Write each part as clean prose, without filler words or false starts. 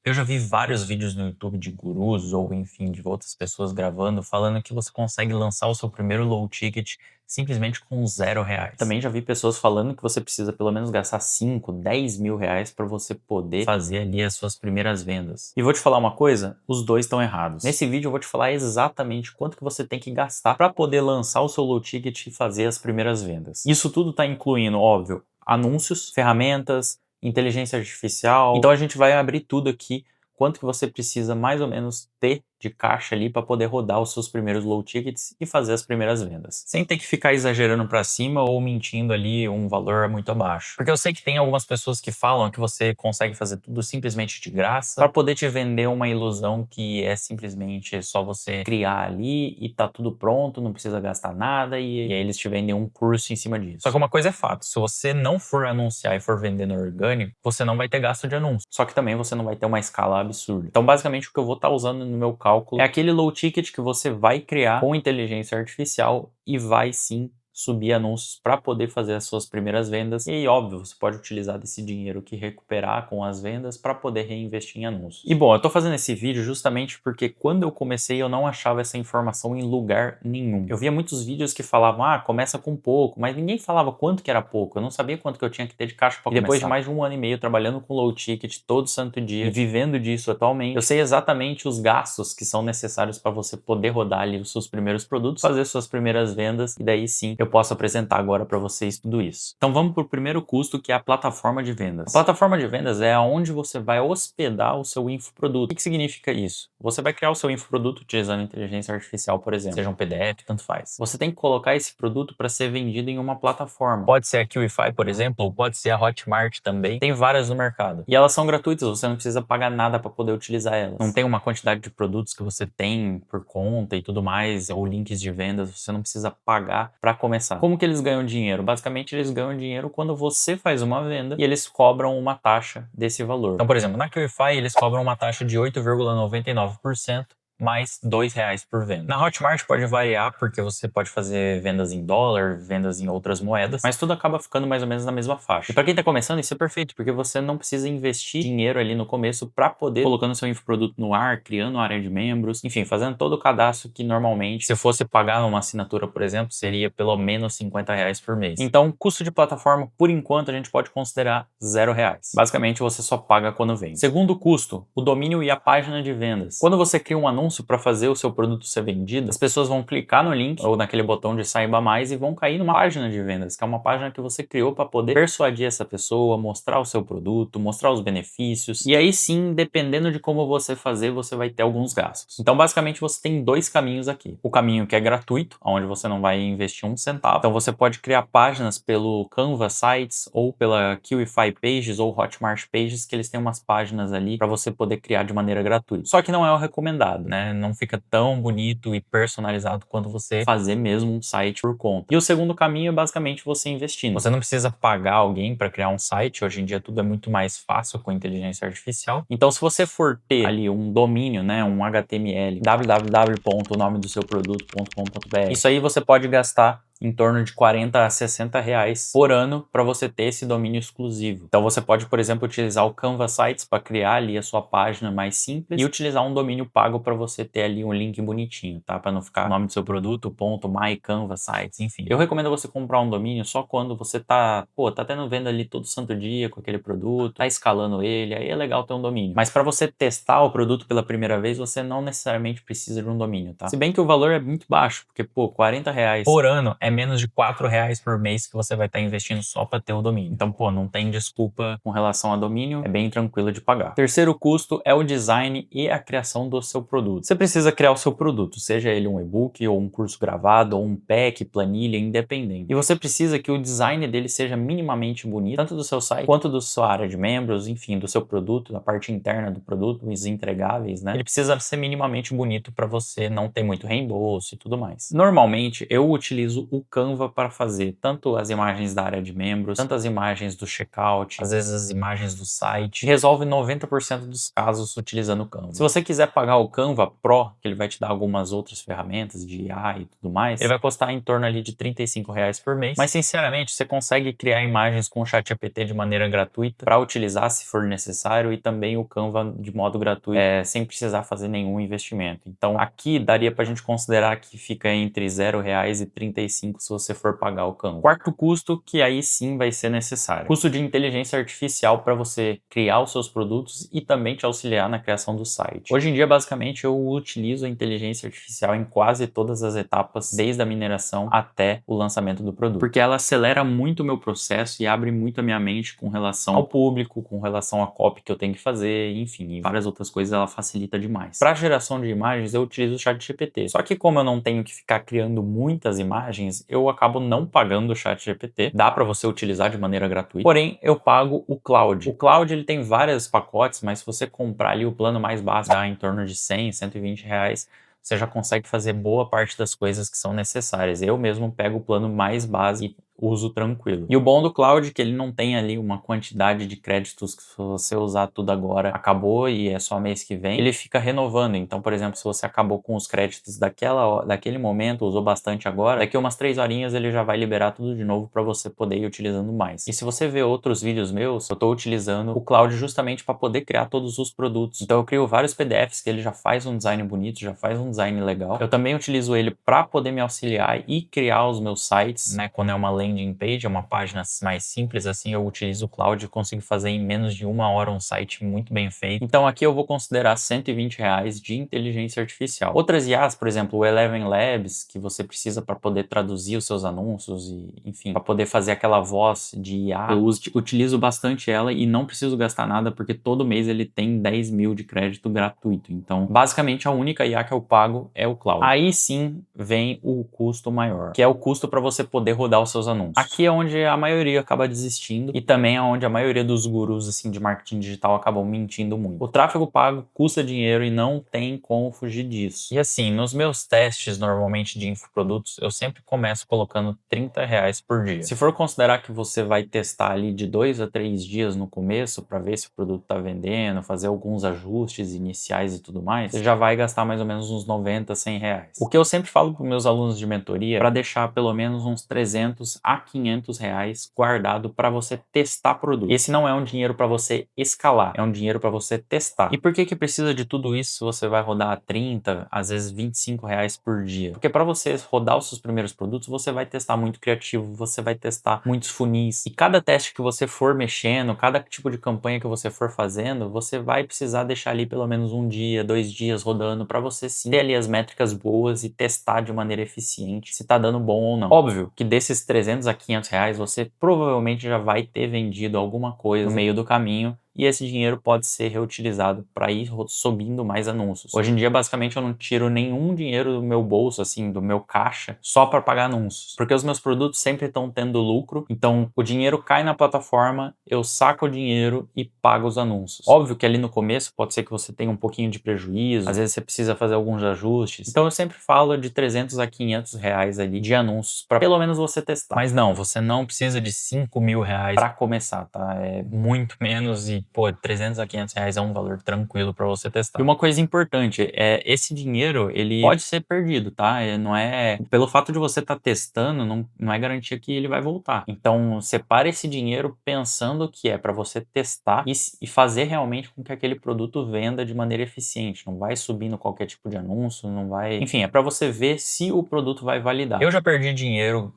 Eu já vi vários vídeos no YouTube de gurus ou, enfim, de outras pessoas gravando, falando que você consegue lançar o seu primeiro low ticket simplesmente com R$ 0. Também já vi pessoas falando que você precisa pelo menos gastar 5, 10 mil reais para você poder fazer ali as suas primeiras vendas. E vou te falar uma coisa, os dois estão errados. Nesse vídeo eu vou te falar exatamente quanto que você tem que gastar para poder lançar o seu low ticket e fazer as primeiras vendas. Isso tudo está incluindo, óbvio, anúncios, ferramentas, inteligência artificial. Então a gente vai abrir tudo aqui, quanto que você precisa mais ou menos ter de caixa ali para poder rodar os seus primeiros low tickets e fazer as primeiras vendas. Sem ter que ficar exagerando para cima ou mentindo ali um valor muito abaixo. Porque eu sei que tem algumas pessoas que falam que você consegue fazer tudo simplesmente de graça para poder te vender uma ilusão que é simplesmente só você criar ali e tá tudo pronto, não precisa gastar nada e aí eles te vendem um curso em cima disso. Só que uma coisa é fato, se você não for anunciar e for vender no orgânico, você não vai ter gasto de anúncio. Só que também você não vai ter uma escala absurda. Então basicamente o que eu vou estar usando no meu cálculo é aquele low ticket que você vai criar com inteligência artificial e vai sim subir anúncios para poder fazer as suas primeiras vendas. E aí, óbvio, você pode utilizar desse dinheiro que recuperar com as vendas para poder reinvestir em anúncios. E bom, eu tô fazendo esse vídeo justamente porque quando eu comecei eu não achava essa informação em lugar nenhum. Eu via muitos vídeos que falavam, começa com pouco, mas ninguém falava quanto que era pouco. Eu não sabia quanto que eu tinha que ter de caixa para começar. E depois de mais de 1 ano e meio trabalhando com low ticket todo santo dia e vivendo disso atualmente, eu sei exatamente os gastos que são necessários para você poder rodar ali os seus primeiros produtos, fazer suas primeiras vendas e daí sim eu posso apresentar agora para vocês tudo isso. Então vamos para o primeiro custo, que é a plataforma de vendas. A plataforma de vendas é onde você vai hospedar o seu infoproduto. O que significa isso? Você vai criar o seu infoproduto utilizando inteligência artificial, por exemplo, seja um PDF, tanto faz. Você tem que colocar esse produto para ser vendido em uma plataforma. Pode ser a QIFI, por exemplo, ou pode ser a Hotmart também. Tem várias no mercado. E elas são gratuitas, você não precisa pagar nada para poder utilizar elas. Não tem uma quantidade de produtos que você tem por conta e tudo mais, ou links de vendas, você não precisa pagar para começar. Como que eles ganham dinheiro? Basicamente, eles ganham dinheiro quando você faz uma venda e eles cobram uma taxa desse valor. Então, por exemplo, na QIFI, eles cobram uma taxa de 8,99% mais R$ 2 por venda. Na Hotmart pode variar, porque você pode fazer vendas em dólar, vendas em outras moedas, mas tudo acaba ficando mais ou menos na mesma faixa. E para quem tá começando, isso é perfeito, porque você não precisa investir dinheiro ali no começo para poder colocando seu infoproduto no ar, criando uma área de membros, enfim, fazendo todo o cadastro que normalmente, se fosse pagar numa assinatura, por exemplo, seria pelo menos R$ 50 por mês. Então, custo de plataforma, por enquanto, a gente pode considerar R$ 0. Basicamente, você só paga quando vende. Segundo custo, o domínio e a página de vendas. Quando você cria um anúncio para fazer o seu produto ser vendido, as pessoas vão clicar no link ou naquele botão de saiba mais e vão cair numa página de vendas, que é uma página que você criou para poder persuadir essa pessoa, mostrar o seu produto, mostrar os benefícios. E aí sim, dependendo de como você fazer, você vai ter alguns gastos. Então, basicamente, você tem dois caminhos aqui. O caminho que é gratuito, onde você não vai investir um centavo. Então, você pode criar páginas pelo Canva Sites ou pela QIFI Pages ou Hotmart Pages, que eles têm umas páginas ali para você poder criar de maneira gratuita. Só que não é o recomendado, né? Não fica tão bonito e personalizado quanto você fazer mesmo um site por conta. E o segundo caminho é basicamente você investindo. Você não precisa pagar alguém para criar um site, hoje em dia tudo é muito mais fácil com inteligência artificial. Então, se você for ter ali um domínio, né, um HTML, www.nomedoseuproduto.com.br, isso aí você pode gastar em torno de 40 a 60 reais por ano para você ter esse domínio exclusivo. Então você pode, por exemplo, utilizar o Canva Sites para criar ali a sua página mais simples e utilizar um domínio pago para você ter ali um link bonitinho, tá? Para não ficar o nome do seu produto, .mycanvasites, enfim. Eu recomendo você comprar um domínio só quando você tá tendo venda ali todo santo dia com aquele produto, tá escalando ele, aí é legal ter um domínio. Mas para você testar o produto pela primeira vez, você não necessariamente precisa de um domínio, tá? Se bem que o valor é muito baixo, porque, 40 reais por ano é menos de R$ 4 por mês que você vai estar investindo só para ter o domínio. Então, não tem desculpa com relação a domínio, é bem tranquilo de pagar. Terceiro custo é o design e a criação do seu produto. Você precisa criar o seu produto, seja ele um e-book ou um curso gravado ou um pack, planilha, independente. E você precisa que o design dele seja minimamente bonito, tanto do seu site quanto da sua área de membros, enfim, do seu produto, da parte interna do produto, os entregáveis, né? Ele precisa ser minimamente bonito para você não ter muito reembolso e tudo mais. Normalmente, eu utilizo o o Canva para fazer tanto as imagens da área de membros, tanto as imagens do checkout, às vezes as imagens do site. Resolve 90% dos casos utilizando o Canva. Se você quiser pagar o Canva Pro, que ele vai te dar algumas outras ferramentas de IA e tudo mais, ele vai custar em torno ali de R$ 35 por mês. Mas sinceramente, você consegue criar imagens com o ChatGPT de maneira gratuita para utilizar se for necessário, e também o Canva de modo gratuito, sem precisar fazer nenhum investimento. Então aqui daria para a gente considerar que fica entre R$0 e 35 se você for pagar o Canva. Quarto custo, que aí sim vai ser necessário: custo de inteligência artificial para você criar os seus produtos e também te auxiliar na criação do site. Hoje em dia, basicamente, eu utilizo a inteligência artificial em quase todas as etapas, desde a mineração até o lançamento do produto, porque ela acelera muito o meu processo e abre muito a minha mente com relação ao público, com relação à copy que eu tenho que fazer, enfim, e várias outras coisas. Ela facilita demais. Para geração de imagens, eu utilizo o ChatGPT. Só que como eu não tenho que ficar criando muitas imagens, eu acabo não pagando o ChatGPT. Dá para você utilizar de maneira gratuita, porém eu pago o Claude. O Claude, ele tem vários pacotes, mas se você comprar ali o plano mais básico, dá em torno de R$100, R$120, você já consegue fazer boa parte das coisas que são necessárias. Eu mesmo pego o plano mais básico e uso tranquilo. E o bom do Cloud é que ele não tem ali uma quantidade de créditos que, se você usar tudo agora, acabou e é só mês que vem. Ele fica renovando. Então, por exemplo, se você acabou com os créditos daquele momento, usou bastante agora, daqui umas 3 horinhas ele já vai liberar tudo de novo para você poder ir utilizando mais. E se você ver outros vídeos meus, eu estou utilizando o Cloud justamente para poder criar todos os produtos. Então eu crio vários PDFs que ele já faz um design bonito, já faz um design legal. Eu também utilizo ele para poder me auxiliar e criar os meus sites, né? Quando é uma landing page, é uma página mais simples assim, eu utilizo o Cloud e consigo fazer em menos de 1 hora um site muito bem feito. Então aqui eu vou considerar R$120 de inteligência artificial. Outras IAs, por exemplo, o Eleven Labs, que você precisa para poder traduzir os seus anúncios e, enfim, para poder fazer aquela voz de IA, eu utilizo bastante ela e não preciso gastar nada, porque todo mês ele tem 10 mil de crédito gratuito. Então, basicamente, a única IA que eu pago é o Cloud. Aí sim vem o custo maior, que é o custo para você poder rodar os seus anúncios. Aqui é onde a maioria acaba desistindo e também é onde a maioria dos gurus assim de marketing digital acabam mentindo muito. O tráfego pago custa dinheiro e não tem como fugir disso. E assim, nos meus testes normalmente de infoprodutos, eu sempre começo colocando R$30 por dia. Se for considerar que você vai testar ali de 2 a 3 dias no começo para ver se o produto está vendendo, fazer alguns ajustes iniciais e tudo mais, você já vai gastar mais ou menos uns R$90, R$100. O que eu sempre falo para meus alunos de mentoria é para deixar pelo menos uns R$300 a R$500 guardado para você testar produto. Esse não é um dinheiro para você escalar, é um dinheiro para você testar. E por que precisa de tudo isso se você vai rodar a 30, às vezes R$25 por dia? Porque para você rodar os seus primeiros produtos, você vai testar muito criativo, você vai testar muitos funis. E cada teste que você for mexendo, cada tipo de campanha que você for fazendo, você vai precisar deixar ali pelo menos 1 dia, 2 dias rodando para você sim ter ali as métricas boas e testar de maneira eficiente se tá dando bom ou não. Óbvio que desses R$300 a R$500, você provavelmente já vai ter vendido alguma coisa no meio do caminho, e esse dinheiro pode ser reutilizado para ir subindo mais anúncios. Hoje em dia, basicamente, eu não tiro nenhum dinheiro do meu bolso, assim, do meu caixa, só para pagar anúncios, porque os meus produtos sempre estão tendo lucro, então o dinheiro cai na plataforma, eu saco o dinheiro e pago os anúncios. Óbvio que ali no começo pode ser que você tenha um pouquinho de prejuízo, às vezes você precisa fazer alguns ajustes, então eu sempre falo de R$300 a R$500 ali de anúncios para pelo menos você testar. Mas não, você não precisa de R$5.000 para começar, tá? É muito menos e pô, R$300 a R$500 é um valor tranquilo para você testar. E uma coisa importante é esse dinheiro, ele pode ser perdido, tá? Não é pelo fato de você estar testando, não é garantia que ele vai voltar. Então, separe esse dinheiro pensando que é para você testar e fazer realmente com que aquele produto venda de maneira eficiente. Não vai subindo qualquer tipo de anúncio, não vai... Enfim, é para você ver se o produto vai validar. Eu já perdi dinheiro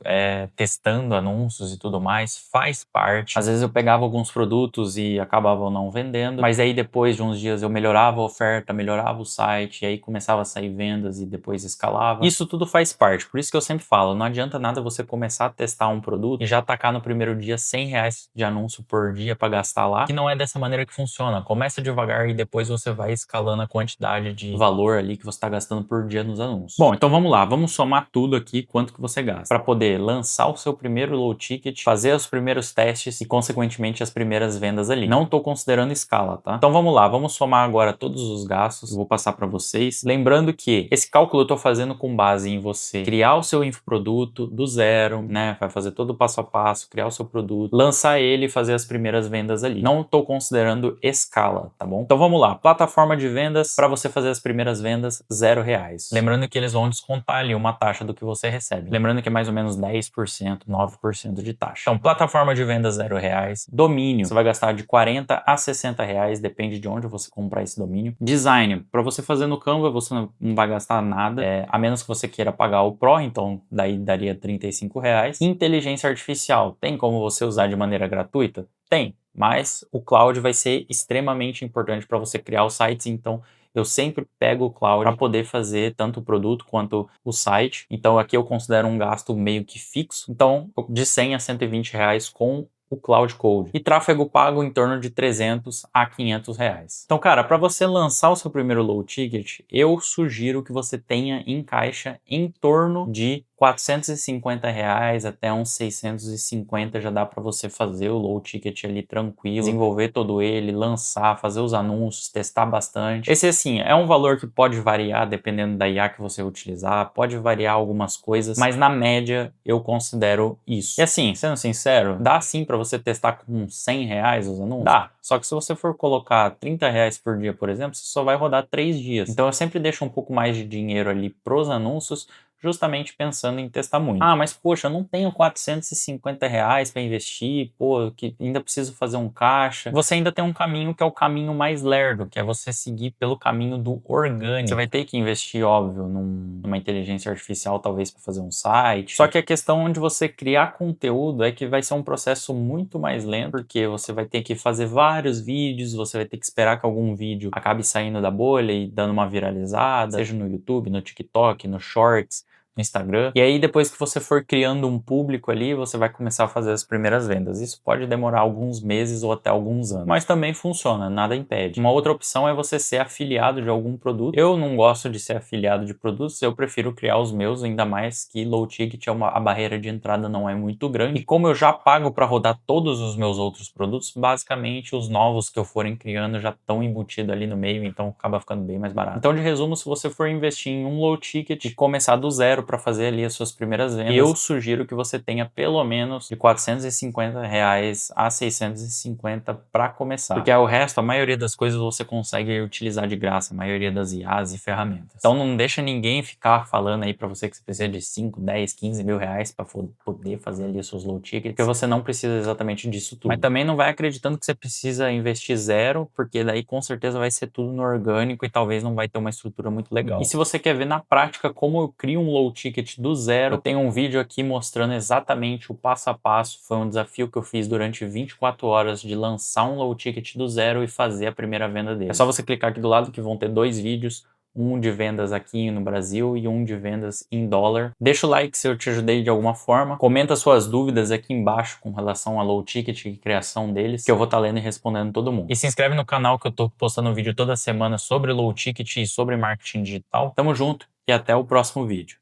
testando anúncios e tudo mais, faz parte. Às vezes eu pegava alguns produtos e acabava não vendendo, mas aí depois de uns dias eu melhorava a oferta, melhorava o site, e aí começava a sair vendas e depois escalava. Isso tudo faz parte, por isso que eu sempre falo, não adianta nada você começar a testar um produto e já tacar no primeiro dia R$100 de anúncio por dia para gastar lá, que não é dessa maneira que funciona. Começa devagar e depois você vai escalando a quantidade de valor ali que você está gastando por dia nos anúncios. Bom, então vamos lá, vamos somar tudo aqui, quanto que você gasta, para poder lançar o seu primeiro low ticket, fazer os primeiros testes e consequentemente as primeiras vendas ali. Não tô considerando escala, tá? Então vamos lá, vamos somar agora todos os gastos, eu vou passar para vocês. Lembrando que esse cálculo eu tô fazendo com base em você criar o seu infoproduto do zero, né? Vai fazer todo o passo a passo, criar o seu produto, lançar ele e fazer as primeiras vendas ali. Não tô considerando escala, tá bom? Então vamos lá, plataforma de vendas, para você fazer as primeiras vendas, R$0. Lembrando que eles vão descontar ali uma taxa do que você recebe. Lembrando que é mais ou menos 10%, 9% de taxa. Então, plataforma de vendas, R$0. Domínio, você vai gastar de 40 a 60 reais, depende de onde você comprar esse domínio. Design, para você fazer no Canva, você não vai gastar nada, a menos que você queira pagar o Pro, então daí daria 35 reais. Inteligência artificial, tem como você usar de maneira gratuita? Tem, mas o cloud vai ser extremamente importante para você criar os sites, então eu sempre pego o cloud para poder fazer tanto o produto quanto o site. Então aqui eu considero um gasto meio que fixo. Então de 100 a 120 reais com o Cloud Code. E tráfego pago em torno de 300 a 500 reais. Então, cara, para você lançar o seu primeiro low ticket, eu sugiro que você tenha em caixa em torno de 450 reais até uns 650 já dá para você fazer o low ticket ali tranquilo, desenvolver todo ele, lançar, fazer os anúncios, testar bastante. Esse assim, é um valor que pode variar dependendo da IA que você utilizar, pode variar algumas coisas, mas na média eu considero isso. E assim, sendo sincero, dá sim para você testar com 100 reais os anúncios? Dá. Só que se você for colocar 30 reais por dia, por exemplo, você só vai rodar 3 dias. Então eu sempre deixo um pouco mais de dinheiro ali pros anúncios, justamente pensando em testar muito. Ah, mas poxa, eu não tenho 450 reais para investir, pô, que ainda preciso fazer um caixa. Você ainda tem um caminho que é o caminho mais lerdo, que é você seguir pelo caminho do orgânico. Você vai ter que investir, óbvio, numa inteligência artificial, talvez, para fazer um site. Só que a questão de você criar conteúdo é que vai ser um processo muito mais lento, porque você vai ter que fazer vários vídeos, você vai ter que esperar que algum vídeo acabe saindo da bolha e dando uma viralizada, seja no YouTube, no TikTok, no Shorts, no Instagram. E aí depois que você for criando um público ali, você vai começar a fazer as primeiras vendas. Isso pode demorar alguns meses ou até alguns anos, mas também funciona, nada impede. Uma outra opção é você ser afiliado de algum produto. Eu não gosto de ser afiliado de produtos, eu prefiro criar os meus, ainda mais que low ticket a barreira de entrada não é muito grande. E como eu já pago para rodar todos os meus outros produtos, basicamente os novos que eu forem criando já estão embutidos ali no meio, então acaba ficando bem mais barato. Então, de resumo, se você for investir em um low ticket e começar do zero para fazer ali as suas primeiras vendas, eu sugiro que você tenha pelo menos de 450 reais a 650 para começar. Porque o resto, a maioria das coisas você consegue utilizar de graça, a maioria das IAs e ferramentas. Então não deixa ninguém ficar falando aí para você que você precisa de 5, 10, 15 mil reais para poder fazer ali os seus low tickets, porque você não precisa exatamente disso tudo. Mas também não vai acreditando que você precisa investir zero, porque daí com certeza vai ser tudo no orgânico e talvez não vai ter uma estrutura muito legal. E se você quer ver na prática como eu crio um low ticket do zero, eu tenho um vídeo aqui mostrando exatamente o passo a passo. Foi um desafio que eu fiz durante 24 horas de lançar um low ticket do zero e fazer a primeira venda dele. É só você clicar aqui do lado que vão ter 2 vídeos, um de vendas aqui no Brasil e um de vendas em dólar. Deixa o like se eu te ajudei de alguma forma. Comenta suas dúvidas aqui embaixo com relação a low ticket e criação deles, que eu vou estar lendo e respondendo todo mundo. E se inscreve no canal que eu tô postando vídeo toda semana sobre low ticket e sobre marketing digital. Tamo junto e até o próximo vídeo.